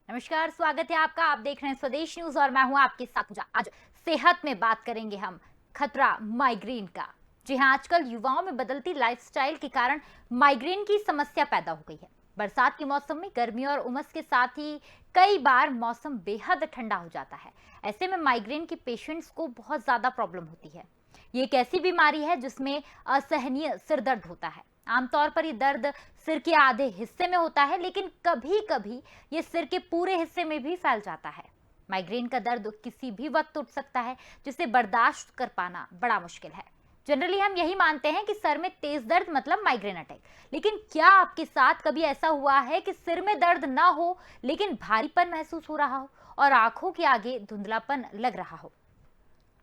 नमस्कार, स्वागत है आपका। आप देख रहे हैं स्वदेश न्यूज और मैं हूं आपके साथ पूजा। आज सेहत में बात करेंगे हम खतरा माइग्रेन का। जी हां, आजकल युवाओं में बदलती लाइफस्टाइल के कारण माइग्रेन की समस्या पैदा हो गई है। बरसात के मौसम में गर्मी और उमस के साथ ही कई बार मौसम बेहद ठंडा हो जाता है। ऐसे में माइग्रेन के पेशेंट्स को बहुत ज्यादा प्रॉब्लम होती है। ये एक ऐसी बीमारी है जिसमें असहनीय सिर दर्द होता है। आमतौर पर ये दर्द सिर के आधे हिस्से में होता है, लेकिन कभी कभी ये सिर के पूरे हिस्से में भी फैल जाता है। माइग्रेन का दर्द किसी भी वक्त उठ सकता है, जिसे बर्दाश्त कर पाना बड़ा मुश्किल है। जनरली हम यही मानते हैं कि सर में तेज दर्द मतलब माइग्रेन अटैक। लेकिन क्या आपके साथ कभी ऐसा हुआ है कि सिर में दर्द ना हो लेकिन भारीपन महसूस हो रहा हो और आंखों के आगे धुंधलापन लग रहा हो?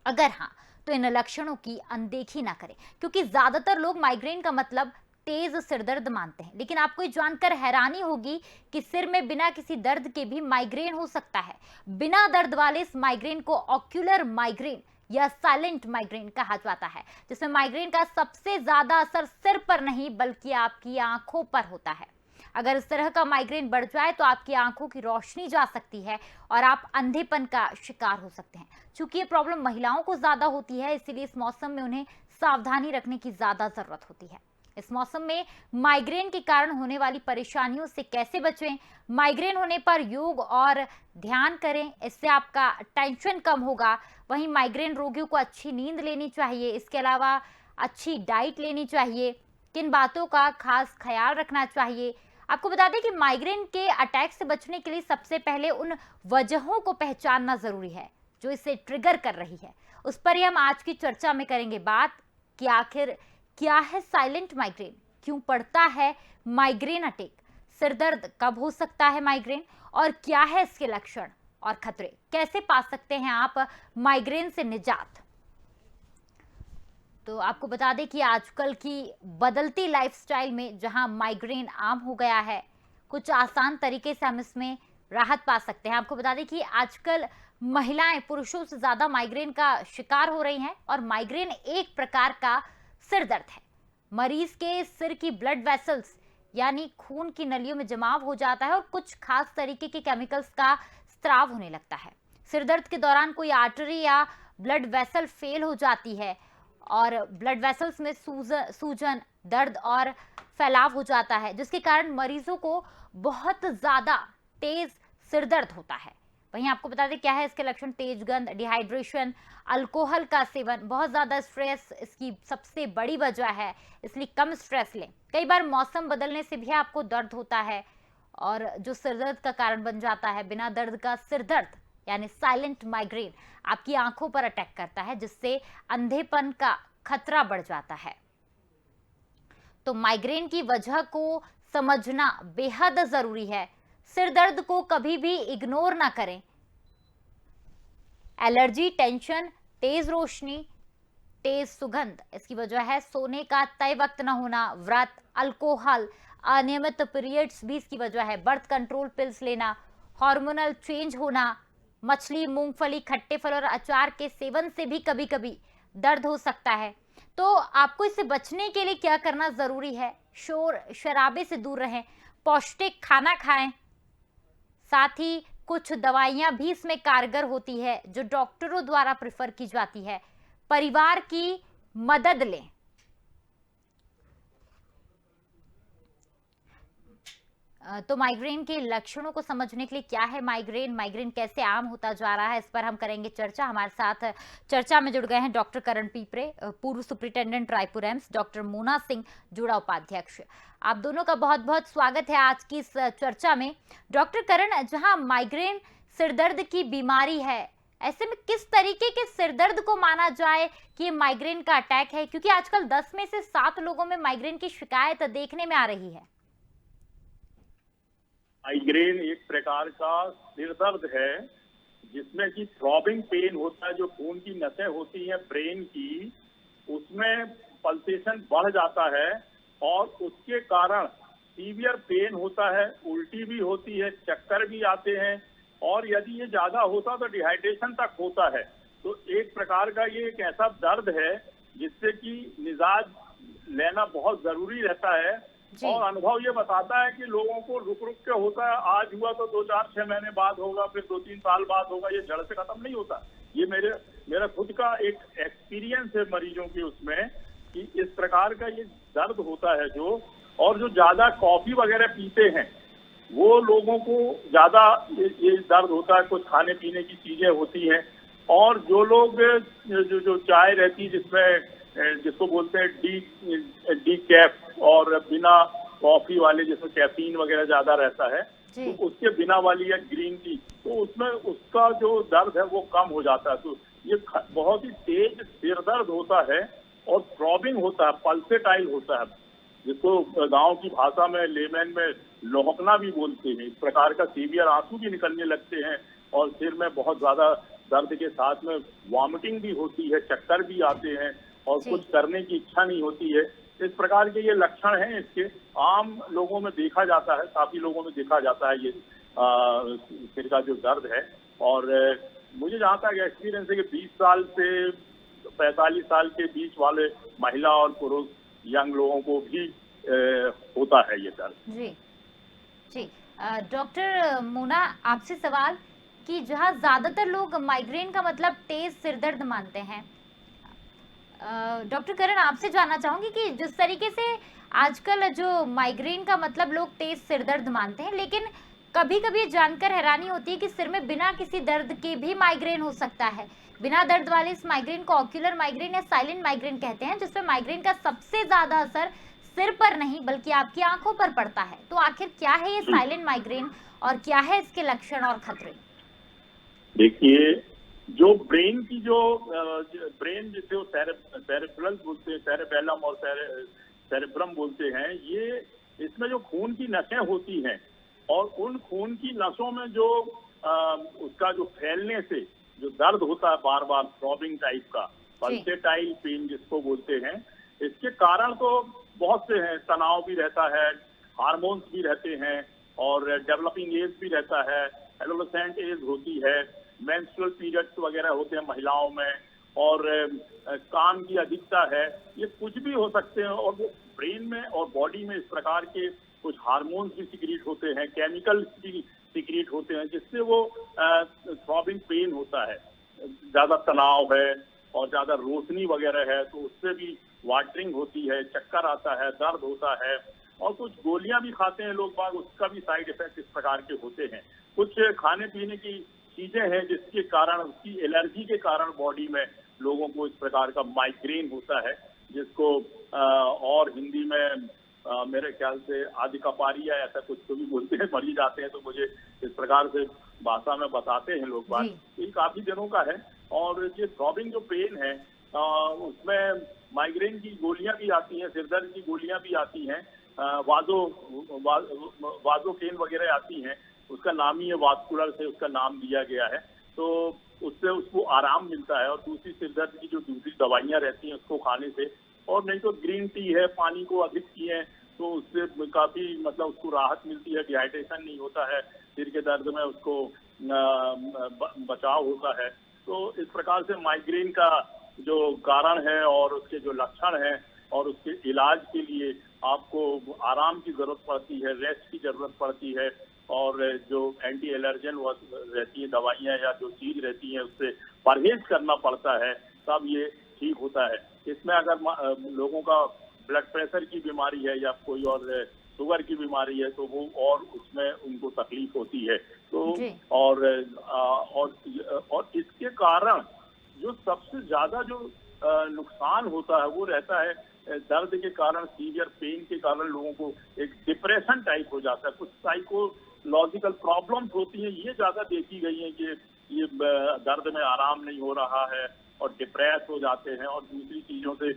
अगर हाँ, तो इन लक्षणों की अनदेखी ना करें, क्योंकि ज्यादातर लोग माइग्रेन का मतलब तेज सिरदर्द मानते हैं। लेकिन आपको ये जानकर हैरानी होगी कि सिर में बिना किसी दर्द के भी माइग्रेन हो सकता है। बिना दर्द वाले इस माइग्रेन को ऑक्यूलर माइग्रेन या साइलेंट माइग्रेन कहा जाता है, जिसमें माइग्रेन का सबसे ज्यादा असर सिर पर नहीं बल्कि आपकी आंखों पर होता है। अगर इस तरह का माइग्रेन बढ़ जाए तो आपकी आंखों की रोशनी जा सकती है और आप अंधेपन का शिकार हो सकते हैं। चूंकि ये प्रॉब्लम महिलाओं को ज्यादा होती है, इसीलिए इस मौसम में उन्हें सावधानी रखने की ज्यादा जरूरत होती है। इस मौसम में माइग्रेन के कारण होने वाली परेशानियों से कैसे बचें? माइग्रेन होने पर योग और ध्यान करें, इससे आपका टेंशन कम होगा। वहीं माइग्रेन रोगियों को अच्छी नींद लेनी चाहिए, इसके अलावा अच्छी डाइट लेनी चाहिए। किन बातों का खास ख्याल रखना चाहिए? आपको बता दें कि माइग्रेन के अटैक से बचने के लिए सबसे पहले उन वजहों को पहचानना जरूरी है जो इसे ट्रिगर कर रही है। उस पर ही हम आज की चर्चा में करेंगे बात कि आखिर क्या है साइलेंट माइग्रेन, क्यों पड़ता है माइग्रेन अटैक, सिर दर्द कब हो सकता है माइग्रेन, और क्या है इसके लक्षण और खतरे, कैसे पा सकते हैं आप माइग्रेन से निजात। तो आपको बता दें कि आजकल की बदलती लाइफस्टाइल में जहां माइग्रेन आम हो गया है, कुछ आसान तरीके से हम इसमें राहत पा सकते हैं। आपको बता दें कि आजकल महिलाएं पुरुषों से ज्यादा माइग्रेन का शिकार हो रही हैं और माइग्रेन एक प्रकार का सिर दर्द है। मरीज के सिर की ब्लड वेसल्स यानी खून की नलियों में जमाव हो जाता है और कुछ खास तरीके के केमिकल्स का स्त्राव होने लगता है। सिर दर्द के दौरान कोई आर्टरी या ब्लड वेसल फेल हो जाती है और ब्लड वेसल्स में सूजन, दर्द और फैलाव हो जाता है, जिसके कारण मरीजों को बहुत ज्यादा तेज सिर दर्द होता है। वहीं आपको बता दें क्या है इसके लक्षण: तेज गंध, डिहाइड्रेशन, अल्कोहल का सेवन, बहुत ज्यादा स्ट्रेस इसकी सबसे बड़ी वजह है, इसलिए कम स्ट्रेस लें। कई बार मौसम बदलने से भी आपको दर्द होता है और जो सिर दर्द का कारण बन जाता है। बिना दर्द का सिर दर्द यानी साइलेंट माइग्रेन आपकी आंखों पर अटैक करता है, जिससे अंधेपन का खतरा बढ़ जाता है। तो माइग्रेन की वजह को समझना बेहद जरूरी है। सिर दर्द को कभी भी इग्नोर ना करें। एलर्जी, टेंशन, तेज रोशनी, तेज सुगंध इसकी वजह है। सोने का तय वक्त न होना, व्रत, अल्कोहल, अनियमित पीरियड्स भी इसकी वजह है। बर्थ कंट्रोल पिल्स लेना, हार्मोनल चेंज होना, मछली, मूंगफली, खट्टे फल और अचार के सेवन से भी कभी कभी दर्द हो सकता है। तो आपको इससे बचने के लिए क्या करना जरूरी है? शोर शराबे से दूर रहें, पौष्टिक खाना खाएं, साथ ही कुछ दवाइयां भी इसमें कारगर होती है जो डॉक्टरों द्वारा प्रेफर की जाती है। परिवार की मदद लें। तो माइग्रेन के लक्षणों को समझने के लिए क्या है माइग्रेन, माइग्रेन कैसे आम होता जा रहा है, इस पर हम करेंगे चर्चा। हमारे साथ चर्चा में जुड़ गए हैं डॉक्टर करण पीपरे, पूर्व superintendent Raipur AIIMS, doctor Mona Singh, जुड़ा उपाध्यक्ष। आप दोनों का बहुत बहुत स्वागत है आज की इस चर्चा में। डॉक्टर करण, जहां माइग्रेन सिरदर्द की बीमारी है, ऐसे में किस तरीके के सिरदर्द को माना जाए कि ये माइग्रेन का अटैक है? क्योंकि आजकल 10 में से 7 लोगों में माइग्रेन की शिकायत देखने में आ रही है। माइग्रेन एक प्रकार का सिर दर्द है जिसमें कि थ्रॉबिंग पेन होता है। जो खून की नसें होती हैं ब्रेन की, उसमें पल्सेशन बढ़ जाता है और उसके कारण सीवियर पेन होता है, उल्टी भी होती है, चक्कर भी आते हैं और यदि ये ज्यादा होता तो डिहाइड्रेशन तक होता है। तो एक प्रकार का ये एक ऐसा दर्द है जिससे कि निजात लेना बहुत जरूरी रहता है। जी। और अनुभव ये बताता है कि लोगों को रुक रुक के होता है, आज हुआ तो 2, 4, 6 महीने बाद होगा, फिर 2, 3 साल बाद होगा, ये जड़ से खत्म नहीं होता। ये मेरा खुद का एक एक्सपीरियंस है मरीजों के उसमें, कि इस प्रकार का ये दर्द होता है जो, और जो ज्यादा कॉफी वगैरह पीते हैं वो लोगों को ज्यादा ये दर्द होता है। कुछ खाने पीने की चीजें होती हैं, और जो लोग जो चाय रहती है जिसमें जिसको बोलते हैं डी कैफ, और बिना कॉफी वाले जिसमें कैफीन वगैरह ज्यादा रहता है, जी। तो उसके बिना वाली या ग्रीन टी, तो उसमें उसका जो दर्द है वो कम हो जाता है। तो ये बहुत ही तेज सिर दर्द होता है और थ्रॉबिंग होता है, पल्सेटाइल होता है, जिसको गांव की भाषा में लेमैन में लोहकना भी बोलते हैं। इस प्रकार का सीवियर आंसू भी निकलने लगते हैं, और सिर में बहुत ज्यादा दर्द के साथ में वॉमिटिंग भी होती है, चक्कर भी आते हैं, और जी। कुछ करने की इच्छा नहीं होती है। इस प्रकार के ये लक्षण हैं इसके, आम लोगों में देखा जाता है, काफी लोगों में देखा जाता है ये सिर का जो दर्द है। और मुझे जहाँ तक एक्सपीरियंस है कि 20 साल से 45 साल के बीच वाले महिला और पुरुष यंग लोगों को भी होता है ये दर्द। जी। जी। डॉक्टर मोना, आपसे सवाल कि जहाँ ज्यादातर लोग माइग्रेन का मतलब तेज सिर दर्द मानते हैं, डॉक्टर करण आपसे जानना चाहूंगी कि जिस तरीके से आजकल जो माइग्रेन का मतलब लोग तेज सिर दर्द मानते हैं, लेकिन कभी कभी जानकर हैरानी होती है कि सिर में बिना किसी दर्द के भी माइग्रेन हो सकता है। बिना दर्द वाले इस माइग्रेन को ऑक्यूलर माइग्रेन या साइलेंट माइग्रेन कहते हैं, जिसमें माइग्रेन का सबसे ज्यादा असर सिर पर नहीं बल्कि आपकी आंखों पर पड़ता है। तो आखिर क्या है ये साइलेंट माइग्रेन और क्या है इसके लक्षण और खतरे? देखिए, जो ब्रेन की जो ब्रेन जिसे वो सेरेब्रल बोलते हैं, सेरेबेलम और सेरेब्रम बोलते हैं, ये इसमें जो खून की नसें होती हैं, और उन खून की नसों में जो उसका जो फैलने से जो दर्द होता है बार बार थ्रॉबिंग टाइप का, पल्सेटाइल पेन जिसको बोलते हैं, इसके कारण तो बहुत से हैं। तनाव भी रहता है, हार्मोन्स भी रहते हैं, और डेवलपिंग एज भी रहता है, एडोलेसेंट एज होती है, मेंस्ट्रुअल पीरियड्स वगैरह होते हैं महिलाओं में, और काम की अधिकता है, ये कुछ भी हो सकते हैं। और वो ब्रेन में और बॉडी में इस प्रकार के कुछ हार्मोन्स भी सिक्रीट होते हैं, केमिकल्स भी सिक्रीट होते हैं, जिससे वो थ्रॉबिंग पेन होता है। ज्यादा तनाव है और ज्यादा रोशनी वगैरह है तो उससे भी वाटरिंग होती है, चक्कर आता है, दर्द होता है, और कुछ गोलियां भी खाते हैं लोग बाग, उसका भी साइड इफेक्ट इस प्रकार के होते हैं। कुछ खाने पीने की चीजें हैं जिसके कारण, उसकी एलर्जी के कारण बॉडी में लोगों को इस प्रकार का माइग्रेन होता है, जिसको और हिंदी में मेरे ख्याल से आदि कपारी या ऐसा कुछ तो भी बोलते हैं। मरीज आते हैं तो मुझे इस प्रकार से भाषा में बताते हैं लोग बात। ये काफी दिनों का है, और ये थ्रॉबिंग जो पेन है उसमें माइग्रेन की गोलियां भी आती हैं, सिरदर्द की गोलियां भी आती हैं, वाजोकेन वगैरह आती हैं। उसका नाम ही है वास्कुलर से उसका नाम दिया गया है, तो उससे उसको आराम मिलता है। और दूसरी सिरदर्द की जो दूसरी दवाइयां रहती हैं उसको खाने से, और नहीं तो ग्रीन टी है, पानी को अधिक पिए तो उससे काफी मतलब उसको राहत मिलती है, डिहाइड्रेशन नहीं होता है, सिर के दर्द में उसको बचाव होता है। तो इस प्रकार से माइग्रेन का जो कारण है और उसके जो लक्षण हैं और उसके इलाज के लिए आपको आराम की जरूरत पड़ती है, रेस्ट की जरूरत पड़ती है, और जो एंटी एलर्जन रहती है दवाइयाँ या जो चीज रहती है उससे परहेज करना पड़ता है, तब ये ठीक होता है। इसमें अगर लोगों का ब्लड प्रेशर की बीमारी है या कोई और शुगर की बीमारी है तो वो और उसमें उनको तकलीफ होती है। तो और इसके कारण जो सबसे ज्यादा जो नुकसान होता है वो रहता है दर्द के कारण, सीवियर पेन के कारण लोगों को एक डिप्रेशन टाइप हो जाता है, कुछ साइकोलॉजिकल प्रॉब्लम्स होती हैं, ये ज्यादा देखी गई हैं कि ये दर्द में आराम नहीं हो रहा है और डिप्रेस हो जाते हैं और दूसरी चीजों से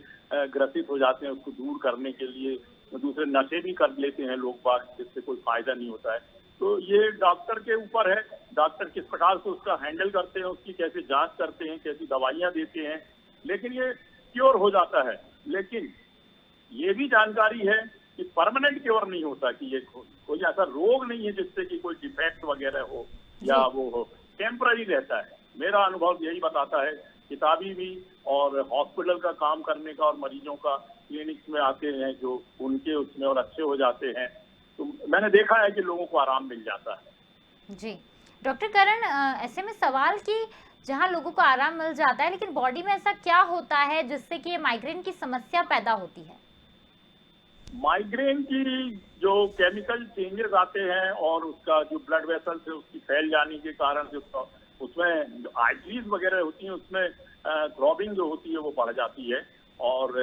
ग्रसित हो जाते हैं। उसको दूर करने के लिए दूसरे नशे भी कर लेते हैं लोग बाग, जिससे कोई फायदा नहीं होता है। तो ये डॉक्टर के ऊपर है, डॉक्टर किस प्रकार से उसका हैंडल करते हैं, उसकी कैसे जांच करते हैं, कैसी दवाइयां देते हैं, लेकिन ये क्योर हो जाता है। लेकिन ये भी जानकारी है कि परमानेंट क्योर नहीं होता, कि ये कोई ऐसा रोग नहीं है जिससे कि कोई डिफेक्ट वगैरह हो या वो हो, टेम्पररी रहता है। मेरा अनुभव यही बताता है कि किताबी भी और हॉस्पिटल का काम करने का, और मरीजों का क्लिनिक्स में आते हैं जो उनके उसमें और अच्छे हो जाते हैं। तो मैंने देखा है कि लोगों को आराम मिल जाता है। जी। डॉक्टर करण, ऐसे में सवाल कि जहाँ लोगों को आराम मिल जाता है, लेकिन बॉडी में ऐसा क्या होता है जिससे कि ये माइग्रेन की समस्या पैदा होती है? माइग्रेन की जो केमिकल चेंजेस आते हैं और उसका जो ब्लड वेसल से उसकी फैल जाने के कारण जो उसमें आर्टरीज वगैरह होती हैं उसमें थ्रॉबिंग जो होती है वो बढ़ जाती है, और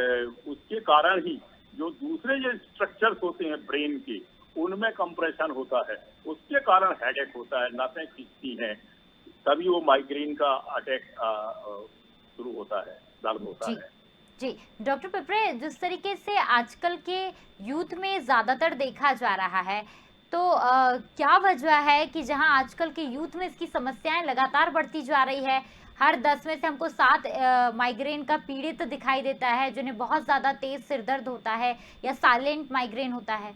उसके कारण ही जो दूसरे जो स्ट्रक्चर्स होते हैं ब्रेन के उनमें कंप्रेशन होता है, उसके कारण हेडेक होता है, नसें खींचती हैं, तभी वो माइग्रेन का अटैक शुरू होता है, दर्द होता जी। है। जी, डॉक्टर पिपरे, जिस तरीके से आजकल के यूथ में ज़्यादातर देखा जा रहा है, तो क्या वजह है कि जहां आजकल के यूथ में इसकी समस्याएं लगातार बढ़ती जा रही है? हर 10 में से हमको 7 माइग्रेन का पीड़ित दिखाई देता है, जिन्हें बहुत ज़्यादा तेज सिर दर्द होता है या साइलेंट माइग्रेन होता है।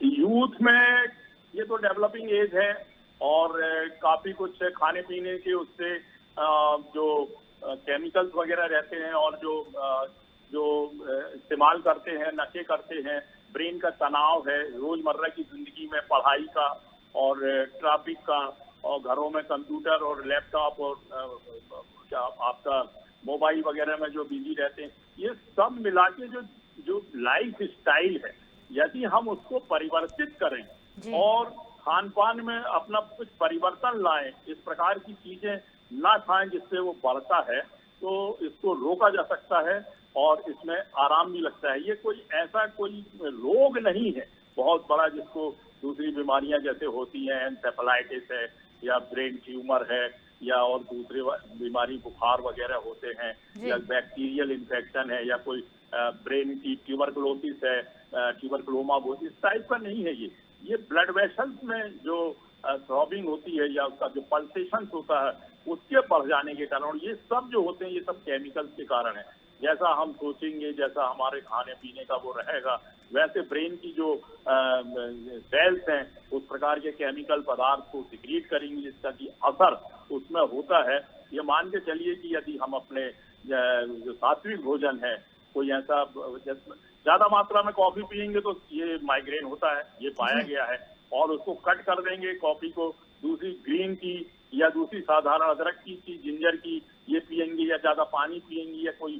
यूथ में ये तो डेवलपिंग एज है, और काफी कुछ खाने पीने के उससे जो केमिकल्स वगैरह रहते हैं और जो इस्तेमाल करते हैं, नशे करते हैं, ब्रेन का तनाव है रोजमर्रा की जिंदगी में, पढ़ाई का और ट्रैफिक का, और घरों में कंप्यूटर और लैपटॉप और क्या आपका मोबाइल वगैरह में जो बिजी रहते हैं, ये सब मिला के जो जो लाइफ स्टाइल है, यदि हम उसको परिवर्तित करें जी। और खान पान में अपना कुछ परिवर्तन लाएं, इस प्रकार की चीजें ना खाएं जिससे वो बढ़ता है, तो इसको रोका जा सकता है और इसमें आराम भी लगता है। ये कोई ऐसा कोई रोग नहीं है बहुत बड़ा जिसको दूसरी बीमारियां जैसे होती हैं, एंसेफेलाइटिस है या ब्रेन ट्यूमर है या और दूसरी बीमारी बुखार वगैरह होते हैं, या बैक्टीरियल इन्फेक्शन है, या कोई ब्रेन की ट्यूबरकुलोसिस है, ट्यूबरकुलोमा बोलते, इस टाइप का नहीं है। ये ब्लड वेसल्स में जो थ्रॉबिंग होती है या उसका जो पल्सेशन होता है उसके बढ़ जाने के कारण, ये सब जो होते हैं ये सब केमिकल्स के कारण है। जैसा हम सोचेंगे, जैसा हमारे खाने पीने का वो रहेगा, वैसे ब्रेन की जो सेल्स हैं उस प्रकार के केमिकल पदार्थ को सिक्रीट करेंगे, जिसका कि असर उसमें होता है। ये मान के चलिए कि यदि हम अपने जो सात्विक भोजन है, कोई ऐसा ज्यादा मात्रा में कॉफी पियेंगे तो ये माइग्रेन होता है, ये पाया गया है, और उसको कट कर देंगे कॉफी को, दूसरी ग्रीन टी या दूसरी साधारण अदरक की जिंजर की ये पियेंगे, या ज्यादा पानी पियेंगे, या कोई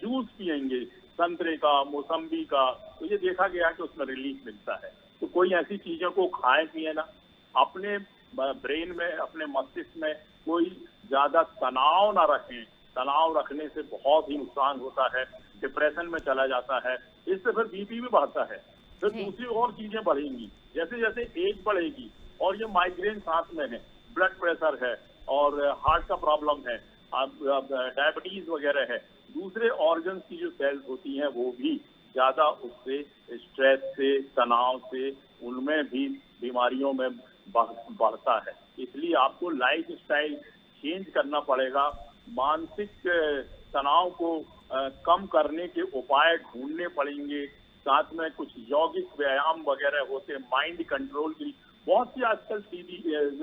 जूस पियेंगे संतरे का, मौसम्बी का, तो ये देखा गया कि उसमें रिलीफ मिलता है। तो कोई ऐसी चीजों को खाए पिए ना, अपने ब्रेन में, अपने मस्तिष्क में कोई ज्यादा तनाव ना रखें। तनाव रखने से बहुत ही नुकसान होता है, डिप्रेशन में चला जाता है, इससे फिर बीपी भी बढ़ता है, फिर दूसरी और चीजें बढ़ेंगी। जैसे जैसे एज बढ़ेगी और ये माइग्रेन साथ में है, ब्लड प्रेशर है और हार्ट का प्रॉब्लम है, डायबिटीज वगैरह है, दूसरे ऑर्गन्स की जो सेल्स होती हैं वो भी ज्यादा उससे, स्ट्रेस से, तनाव से, उनमें भी बीमारियों में बढ़ता है। इसलिए आपको लाइफ स्टाइल चेंज करना पड़ेगा, मानसिक तनाव को कम करने के उपाय ढूंढने पड़ेंगे, साथ में कुछ यौगिक व्यायाम वगैरह होते हैं, माइंड कंट्रोल की बहुत सी आजकल सीधी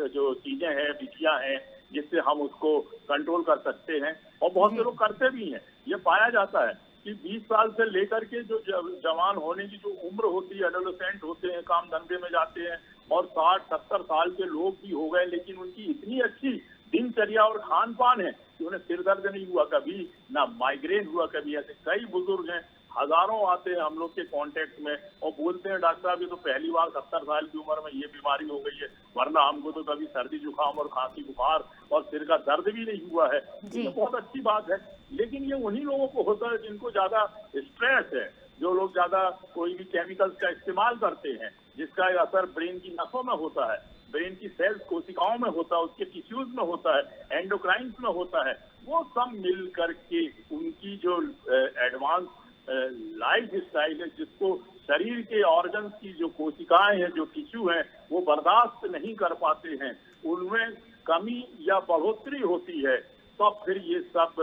जो चीजें हैं, विधियां हैं जिससे हम उसको कंट्रोल कर सकते हैं, और बहुत से लोग करते भी हैं। ये पाया जाता है कि 20 साल से लेकर के जो जवान होने की जो उम्र होती है, एडोलेसेंट होते हैं, काम धंधे में जाते हैं, और 60-70 साल के लोग भी हो गए, लेकिन उनकी इतनी अच्छी दिनचर्या और खान पान है कि उन्हें सिर दर्द नहीं हुआ कभी, ना माइग्रेन हुआ कभी। ऐसे कई बुजुर्ग हैं, हजारों आते हैं हम लोग के कांटेक्ट में और बोलते हैं डॉक्टर साहब ये तो पहली बार 70 साल की उम्र में ये बीमारी हो गई है, वरना हमको तो कभी सर्दी जुकाम और खांसी बुखार और सिर का दर्द भी नहीं हुआ है। ये बहुत अच्छी बात है, लेकिन ये उन्हीं लोगों को होता है जिनको ज्यादा स्ट्रेस है, जो लोग ज्यादा कोई भी केमिकल्स का इस्तेमाल करते हैं, जिसका असर ब्रेन की नसों में होता है, ब्रेन की सेल्स कोशिकाओं में होता है, उसके टिश्यूज में होता है, एंडोक्राइन्स में होता है। वो सब मिल करके उनकी जो एडवांस लाइफ स्टाइल है, जिसको शरीर के ऑर्गन्स की जो कोशिकाएं हैं, जो टिश्यू हैं, वो बर्दाश्त नहीं कर पाते हैं, उनमें कमी या बढ़ोतरी होती है, तब फिर ये सब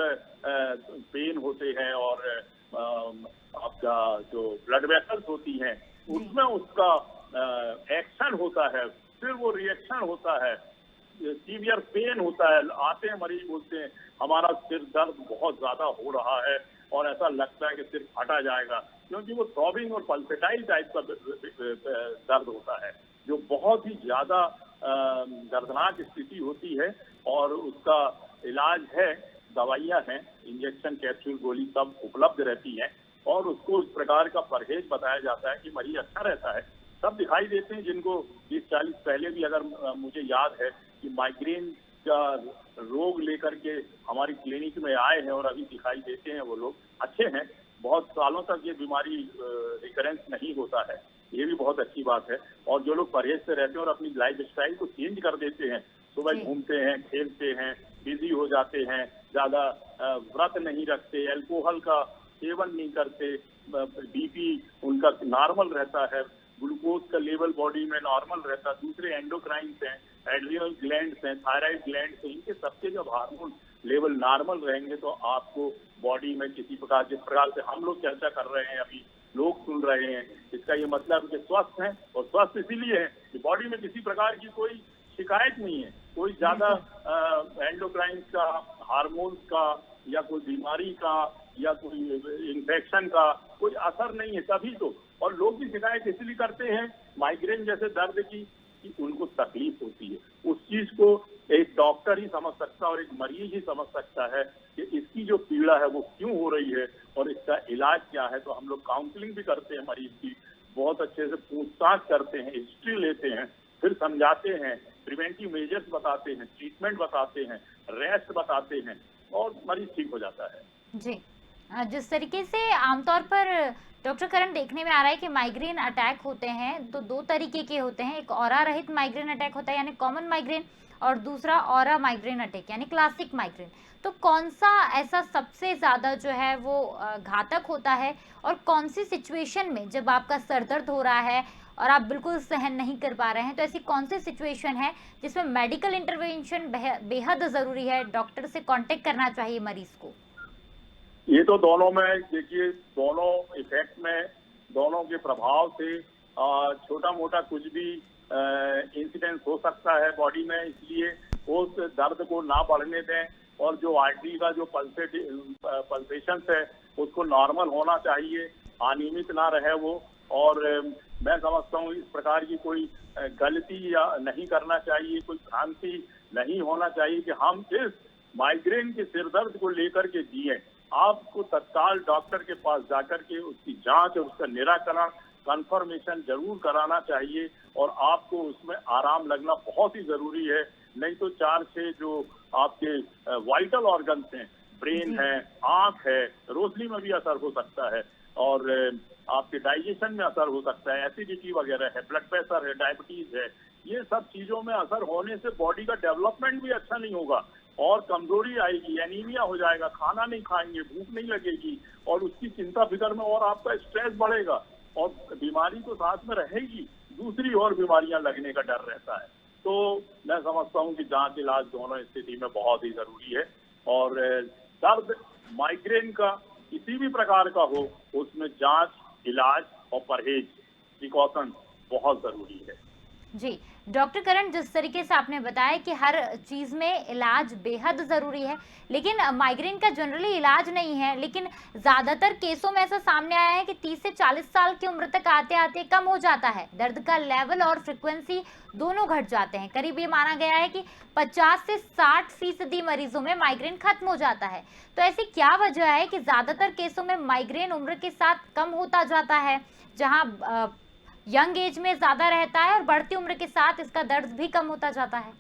पेन होते हैं, और आपका जो ब्लड वेसल्स होती हैं उसमें उसका एक्शन होता है, फिर वो रिएक्शन होता है, सीवियर पेन होता है, आते हैं मरीज बोलते हैं हमारा सिर दर्द बहुत ज्यादा हो रहा है और ऐसा लगता है कि सिर फटा जाएगा, क्योंकि वो थ्रॉबिंग और पल्सेटाइल टाइप का दर्द होता है जो बहुत ही ज्यादा दर्दनाक स्थिति होती है। और उसका इलाज है, दवाइयां हैं, इंजेक्शन, कैप्सूल, गोली सब उपलब्ध रहती हैं और उसको इस प्रकार का परहेज बताया जाता है कि मरीज अच्छा रहता है। सब दिखाई देते हैं जिनको 20-40 पहले भी, अगर मुझे याद है कि माइग्रेन का रोग लेकर के हमारी क्लिनिक में आए हैं और अभी दिखाई देते हैं, वो लोग अच्छे हैं। बहुत सालों तक ये बीमारी रिकरेंस नहीं होता है, ये भी बहुत अच्छी बात है। और जो लोग परहेज से रहते हैं और अपनी लाइफ स्टाइल को चेंज कर देते हैं, सुबह घूमते हैं, खेलते हैं, बिजी हो जाते हैं, ज्यादा व्रत नहीं रखते, अल्कोहल का सेवन नहीं करते, बीपी उनका नॉर्मल रहता है, ग्लूकोज का लेवल बॉडी में नॉर्मल रहता है, दूसरे एंडोक्राइंस हैं, एड्रिनल ग्लैंड्स हैं, थायराइड ग्लैंड्स हैं, इनके सबके जब हार्मोन लेवल नॉर्मल रहेंगे तो आपको बॉडी में किसी प्रकार, जिस प्रकार से हम लोग चर्चा कर रहे हैं अभी, लोग सुन रहे हैं, इसका ये मतलब कि स्वस्थ हैं। और स्वस्थ इसीलिए है कि बॉडी में किसी प्रकार की कोई शिकायत नहीं है, कोई ज्यादा एंडोक्राइन का, हार्मोन्स का या कोई बीमारी का या कोई इन्फेक्शन का कोई असर नहीं है, तभी तो। और लोग भी शिकायत इसलिए करते हैं माइग्रेन जैसे दर्द की कि उनको तकलीफ होती है। उस चीज को एक डॉक्टर ही समझ सकता है और एक मरीज ही समझ सकता है कि इसकी जो पीड़ा है वो क्यों हो रही है और इसका इलाज क्या है। तो हम लोग काउंसलिंग भी करते हैं मरीज की, बहुत अच्छे से पूछताछ करते हैं, हिस्ट्री लेते हैं, फिर समझाते हैं, प्रिवेंटिव मेजर्स बताते हैं, ट्रीटमेंट बताते हैं, रेस्ट बताते हैं और मरीज ठीक हो जाता है। जी। जिस तरीके से आमतौर पर डॉक्टर करण देखने में आ रहा है कि माइग्रेन अटैक होते हैं तो दो तरीके के होते हैं, एक ऑरा रहित माइग्रेन अटैक होता है यानी कॉमन माइग्रेन, और दूसरा ऑरा माइग्रेन अटैक यानी क्लासिक माइग्रेन। तो कौन सा ऐसा सबसे ज्यादा जो है वो घातक होता है, और कौन सी सिचुएशन में जब आपका सर दर्द हो रहा है और आप बिल्कुल सहन नहीं कर पा रहे हैं, तो ऐसी कौन सी सिचुएशन है जिसमें मेडिकल इंटरवेंशन बेहद जरूरी है, डॉक्टर से कांटेक्ट करना चाहिए मरीज को? ये तो दोनों में देखिए, दोनों इफेक्ट में, दोनों के प्रभाव से छोटा मोटा कुछ भी इंसिडेंस हो सकता है बॉडी में, इसलिए उस दर्द को ना बढ़ने दें और जो आर्टरी का जो पल्सेशन है उसको नॉर्मल होना चाहिए, अनियमित ना रहे वो। और मैं समझता हूँ इस प्रकार की कोई गलती या नहीं करना चाहिए, कोई भ्रांति नहीं होना चाहिए कि हम इस माइग्रेन के सिरदर्द को लेकर के जिए। आपको तत्काल डॉक्टर के पास जाकर के उसकी जांच और उसका निराकरण, कंफर्मेशन जरूर कराना चाहिए और आपको उसमें आराम लगना बहुत ही जरूरी है। नहीं तो 4-6 जो आपके वाइटल ऑर्गन्स हैं, ब्रेन है, आंख है, रोशनी में भी असर हो सकता है और आपके डाइजेशन में असर हो सकता है, एसिडिटी वगैरह है, ब्लड प्रेशर है, डायबिटीज है, ये सब चीजों में असर होने से बॉडी का डेवलपमेंट भी अच्छा नहीं होगा और कमजोरी आएगी, एनीमिया हो जाएगा, खाना नहीं खाएंगे, भूख नहीं लगेगी और उसकी चिंता फिक्र में और आपका स्ट्रेस बढ़ेगा और बीमारी तो साथ में रहेगी, दूसरी और बीमारियां लगने का डर रहता है। तो मैं समझता हूं कि जांच इलाज दोनों स्थिति में बहुत ही जरूरी है और दर्द माइग्रेन का किसी भी प्रकार का हो उसमें जांच, इलाज और परहेज, प्रिकॉशन बहुत जरूरी है। जी, डॉक्टर करण, जिस तरीके से आपने बताया कि हर चीज़ में इलाज बेहद ज़रूरी है, लेकिन माइग्रेन का जनरली इलाज नहीं है, लेकिन ज़्यादातर केसों में ऐसा सामने आया है कि 30 से 40 साल की उम्र तक आते-आते कम हो जाता है। दर्द का लेवल और फ्रीक्वेंसी दोनों घट जाते हैं। करीब ये माना गया है कि 50 से 60% मरीजों में माइग्रेन खत्म हो जाता है। तो ऐसी क्या वजह है कि ज़्यादातर केसों में माइग्रेन उम्र के साथ कम होता जाता है, जहाँ यंग एज में ज्यादा रहता है और बढ़ती उम्र के साथ इसका दर्द भी कम होता जाता है?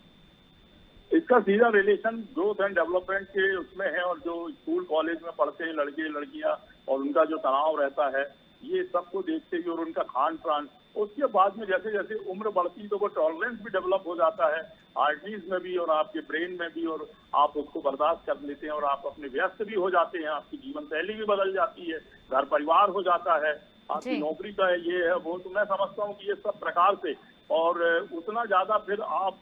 इसका सीधा रिलेशन ग्रोथ एंड डेवलपमेंट के उसमें है और जो स्कूल कॉलेज में पढ़ते हैं लड़के लड़कियां और उनका जो तनाव रहता है, ये सबको देखते हुए और उनका खान पान, उसके बाद में जैसे जैसे उम्र बढ़ती तो वो टॉलरेंस भी डेवलप हो जाता है आर्टरीज में भी और आपके ब्रेन में भी, और आप उसको बर्दाश्त कर लेते हैं और आप अपने व्यस्त भी हो जाते हैं, आपकी जीवन शैली भी बदल जाती है, घर परिवार हो जाता है, आपकी नौकरी का ये है वो। तो मैं समझता हूँ कि ये सब प्रकार से और उतना ज्यादा फिर आप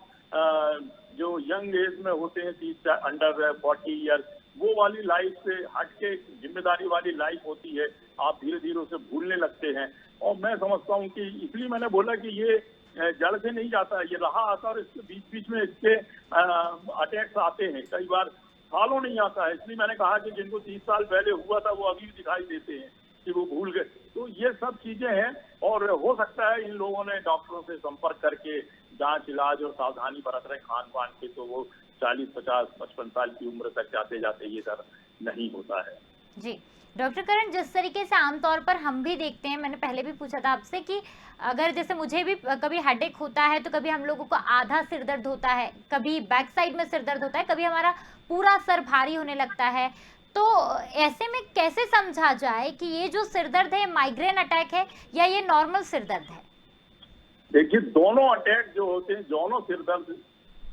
जो यंग एज में होते हैं 30 अंडर 40 ईयर, वो वाली लाइफ से हट के जिम्मेदारी वाली लाइफ होती है, आप धीरे धीरे उसे भूलने लगते हैं। और मैं समझता हूँ कि इसलिए मैंने बोला कि ये जड़ से नहीं जाता है, ये रहा आता और इसके बीच बीच में इसके अटैक्स आते हैं, कई बार सालों नहीं आता है। इसलिए मैंने कहा कि जिनको 30 साल पहले हुआ था वो अभी भी दिखाई देते हैं कि वो भूल गए। तो ये सब चीजें हैं और हो सकता है इन लोगों ने डॉक्टरों से संपर्क करके जांच इलाज और सावधानी बरत रहे खान पान के, तो वो 40, 50, 55 साल की उम्र तक जाते जाते ये दर्द नहीं होता है। जी, डॉक्टर करण, जिस तरीके से आमतौर पर हम भी देखते हैं, मैंने पहले भी पूछा था आपसे कि अगर जैसे मुझे भी कभी हेडेक होता है तो कभी हम लोगों को आधा सिर दर्द होता है, कभी बैक साइड में सिर दर्द होता है, कभी हमारा पूरा सर भारी होने लगता है। तो ऐसे में कैसे समझा जाए कि ये जो सिर दर्द है माइग्रेन अटैक है या ये नॉर्मल सिर दर्द है? देखिए, दोनों अटैक जो होते हैं, दोनों सिर दर्द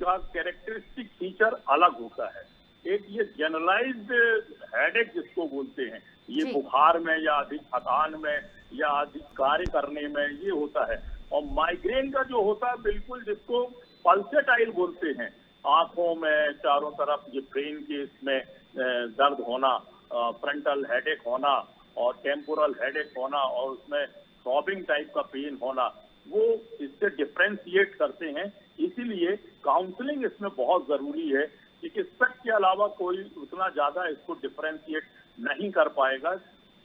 का कैरेक्टरिस्टिक फीचर अलग होता है। एक ये जनरलाइज्ड हेडेक जिसको बोलते हैं, ये बुखार में या अधिक थकान में या अधिक कार्य करने में ये होता है। और माइग्रेन का जो होता है बिल्कुल जिसको पल्सेटाइल बोलते हैं, आंखों में चारों तरफ ये ब्रेन के इसमें दर्द होना, फ्रंटल हेडेक होना और टेम्पोरल हेडेक होना और उसमें थ्रॉबिंग टाइप का पेन होना, वो इससे डिफ्रेंशिएट करते हैं। इसीलिए काउंसलिंग इसमें बहुत जरूरी है। चिकित्सक के अलावा कोई उतना ज्यादा इसको डिफ्रेंशिएट नहीं कर पाएगा।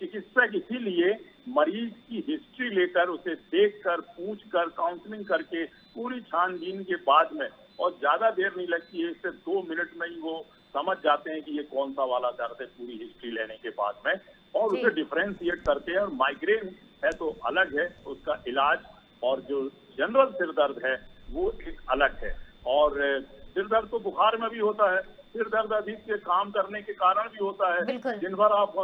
चिकित्सक इसीलिए मरीज की हिस्ट्री लेकर, उसे देखकर, पूछकर, काउंसलिंग करके पूरी छानबीन के बाद में, और ज्यादा देर नहीं लगती है, इससे 2 मिनट में ही वो समझ जाते हैं कि ये कौन सा वाला दर्द है पूरी हिस्ट्री लेने के बाद में, और उसे डिफ्रेंशिएट करते हैं। और माइग्रेन है तो अलग है उसका इलाज, और जो जनरल सिर दर्द है वो एक अलग है। और सिर दर्द तो बुखार में भी होता है, सिर दर्द अधिक के काम करने के कारण भी होता है। दिन भर आप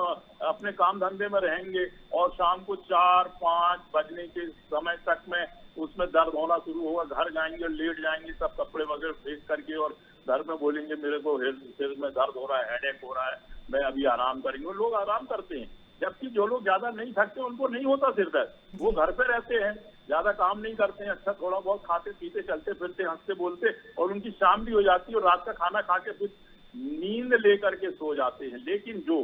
अपने काम धंधे में रहेंगे और शाम को 4-5 बजने के समय तक में उसमें दर्द होना शुरू होगा, घर जाएंगे, लेट जाएंगे, सब कपड़े वगैरह फेंक करके और घर में बोलेंगे मेरे को सिर में दर्द हो रहा है, हेडेक हो रहा है, मैं अभी आराम करेंगे। लोग आराम करते हैं, जबकि जो लोग ज्यादा नहीं थकते उनको नहीं होता सिर दर्द, वो घर पे रहते हैं, ज्यादा काम नहीं करते हैं, अच्छा थोड़ा बहुत खाते पीते चलते फिरते हंसते बोलते, और उनकी शाम भी हो जाती है और रात का खाना खा के फिर नींद लेकर के सो जाते हैं। लेकिन जो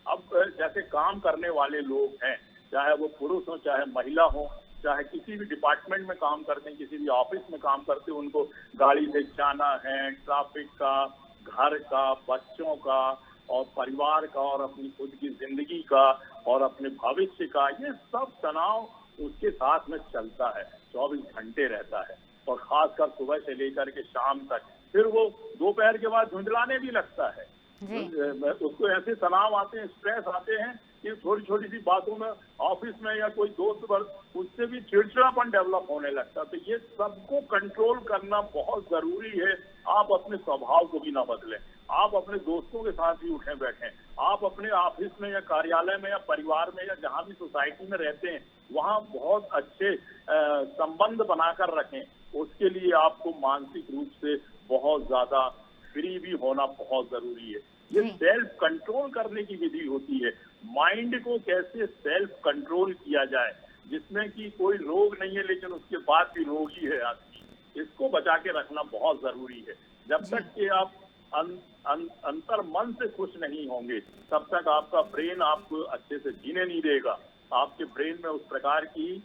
अब जैसे काम करने वाले लोग हैं, चाहे वो पुरुष हो चाहे महिला हो, चाहे किसी भी डिपार्टमेंट में काम करते हैं, किसी भी ऑफिस में काम करते हैं, उनको गाड़ी से जाना है, ट्रैफिक का, घर का, बच्चों का और परिवार का और अपनी खुद की जिंदगी का और अपने भविष्य का, ये सब तनाव उसके साथ में चलता है, 24 घंटे रहता है। और खासकर सुबह से लेकर के शाम तक, फिर वो दोपहर के बाद झुंझलाने भी लगता है। उसको ऐसे तनाव आते हैं, स्ट्रेस आते हैं कि छोटी छोटी सी बातों में ऑफिस में या कोई दोस्त वर्ग उससे भी चिड़चिड़ापन डेवलप होने लगता है। तो ये सबको कंट्रोल करना बहुत जरूरी है। आप अपने स्वभाव को भी ना बदलें, आप अपने दोस्तों के साथ भी उठे बैठें, आप अपने ऑफिस में या कार्यालय में या परिवार में या जहाँ भी सोसाइटी में रहते हैं वहाँ बहुत अच्छे संबंध बनाकर रखें। उसके लिए आपको मानसिक रूप से बहुत ज्यादा फ्री भी होना बहुत जरूरी है। ये सेल्फ कंट्रोल करने की विधि होती है, माइंड को कैसे सेल्फ कंट्रोल किया जाए, जिसमें कि कोई रोग नहीं है लेकिन उसके बाद भी रोगी है आदमी, इसको बचा के रखना बहुत जरूरी है। जब तक कि आप अंतर मन से खुश नहीं होंगे तब तक आपका ब्रेन आपको अच्छे से जीने नहीं देगा। आपके ब्रेन में उस प्रकार की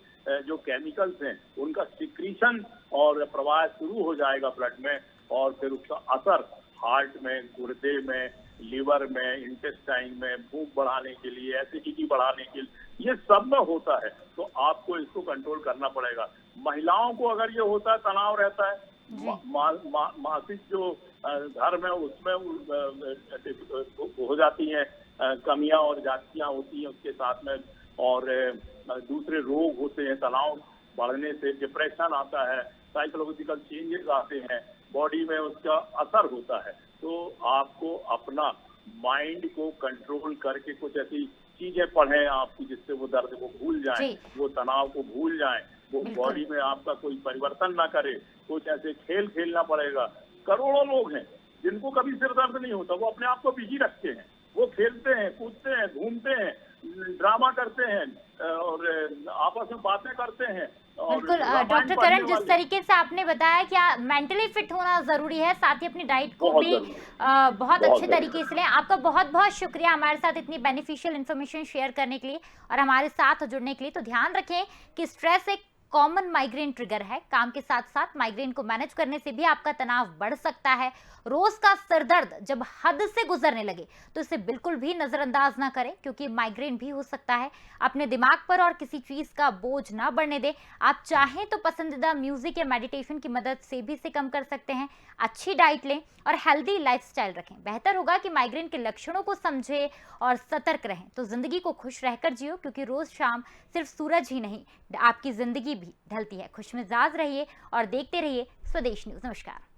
जो केमिकल्स हैं उनका सिक्रीशन और प्रवाह शुरू हो जाएगा ब्लड में, और फिर उसका असर हार्ट में, गुर्दे में, लिवर में, इंटेस्टाइन में, भूख बढ़ाने के लिए, एसिडिटी बढ़ाने के लिए, ये सब में होता है। तो आपको इसको कंट्रोल करना पड़ेगा। महिलाओं को अगर ये होता है, तनाव रहता है, मासिक जो धर्म है उसमें हो जाती हैं कमियां और जातियां होती हैं उसके साथ में, और दूसरे रोग होते हैं, तनाव बढ़ने से डिप्रेशन आता है, साइकोलॉजिकल चेंजेस आते हैं, बॉडी में उसका असर होता है। तो आपको अपना माइंड को कंट्रोल करके कुछ ऐसी चीजें पढ़ें आपकी जिससे वो दर्द को भूल जाएं, वो तनाव को भूल जाएं, वो बॉडी में आपका कोई परिवर्तन ना करे। कुछ ऐसे खेल खेलना पड़ेगा। करोड़ों लोग हैं जिनको कभी सिर दर्द नहीं होता, वो अपने आप को बिजी रखते हैं, वो खेलते हैं, कूदते हैं, घूमते हैं, ड्रामा करते हैं और आपस में बातें करते हैं। बिल्कुल डॉक्टर करण, जिस तरीके से आपने बताया कि मेंटली फिट होना जरूरी है, साथ ही अपनी डाइट को भी बहुत अच्छे तरीके से लें। आपका बहुत बहुत शुक्रिया हमारे साथ इतनी बेनिफिशियल इन्फॉर्मेशन शेयर करने के लिए और हमारे साथ जुड़ने के लिए। तो ध्यान रखें कि स्ट्रेस एक कॉमन माइग्रेन ट्रिगर है। काम के साथ साथ माइग्रेन को मैनेज करने से भी आपका तनाव बढ़ सकता है। रोज का सर दर्द जब हद से गुजरने लगे तो इसे बिल्कुल भी नजरअंदाज ना करें, क्योंकि माइग्रेन भी हो सकता है। अपने दिमाग पर और किसी चीज का बोझ ना बढ़ने दें। आप चाहें तो पसंदीदा म्यूजिक या मेडिटेशन की मदद से भी इसे कम कर सकते हैं। अच्छी डाइट लें और हेल्दी लाइफस्टाइल रखें। बेहतर होगा कि माइग्रेन के लक्षणों को समझें और सतर्क रहें। तो जिंदगी को खुश रहकर जियो, क्योंकि रोज शाम सिर्फ सूरज ही नहीं, आपकी जिंदगी भी ढलती है। खुशमिजाज रहिए और देखते रहिए स्वदेश न्यूज। नमस्कार।